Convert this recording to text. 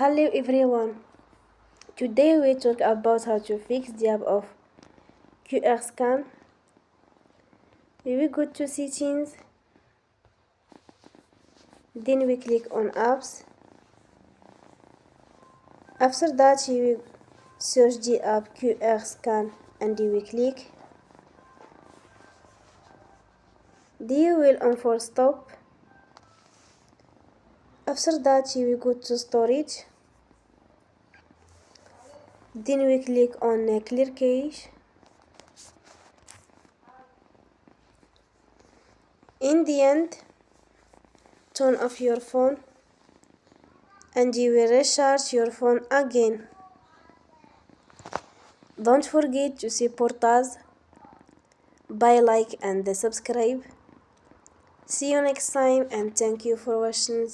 Hello everyone. Today we talk about how to fix the app of QR scan. We will go to settings, then we click on apps. After that you will search the app QR scan and you will click. Then you will on for stop. After that you will go to storage. Then we click on clear cache. In the end, turn off your phone and you will recharge your phone again. Don't forget to support us by like and subscribe. See you next time and thank you for watching.